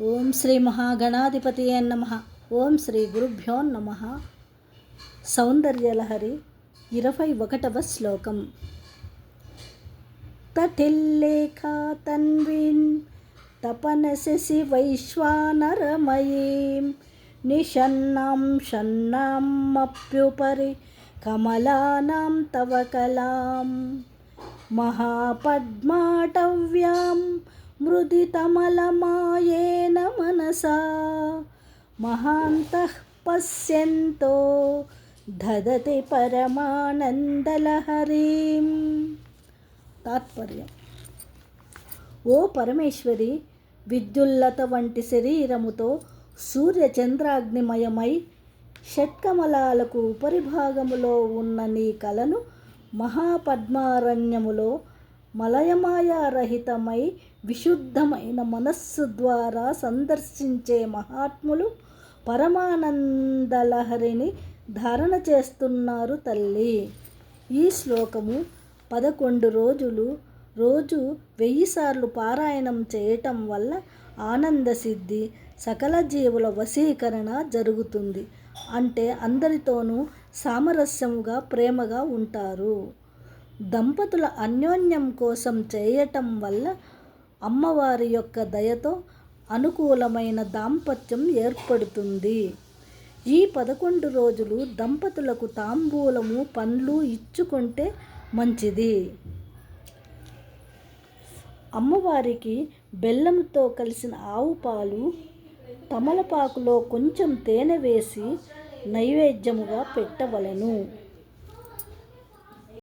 ఓం శ్రీ మహాగణాధిపతియే నమః. ఓం శ్రీ గురుభ్యో నమః. సౌందర్యలహరి 21వ శ్లోకం. తటిల్లేఖా తన్వీన్ తపనశశి వైశ్వానరమయీం నిషన్నాం షన్నామప్యుపరి కమలానాం తవ కలాం మహాపద్మాటవ్యాం మృదితమలమాయేన మనసా మహాంతః పశ్యంతో దదతి పరమానందలహరీం. తాత్పర్యం: ఓ పరమేశ్వరి, విద్యుల్లత వంటి శరీరముతో సూర్యచంద్రాగ్నిమయమై షట్కమలాలకు ఉపరిభాగములో ఉన్న నీ కలను మహాపద్మారణ్యములో మలయమాయారహితమై విశుద్ధమైన మనస్సు ద్వారా సందర్శించే మహాత్ములు పరమానందలహరిని ధారణ చేస్తున్నారు తల్లి. ఈ శ్లోకము 11 రోజులు రోజు 1000 సార్లు పారాయణం చేయటం వల్ల ఆనందసిద్ధి, సకల జీవుల వశీకరణ జరుగుతుంది. అంటే అందరితోనూ సామరస్యముగా ప్రేమగా ఉంటారు. దంపతుల అన్యోన్యం కోసం చేయటం వల్ల అమ్మవారి యొక్క దయతో అనుకూలమైన దాంపత్యం ఏర్పడుతుంది. ఈ 11 రోజులు దంపతులకు తాంబూలము, పండ్లు ఇచ్చుకుంటే మంచిది. అమ్మవారికి బెల్లంతో కలిసిన ఆవు పాలు, తమలపాకులో కొంచెం తేనె వేసి నైవేద్యముగా పెట్టవలెను.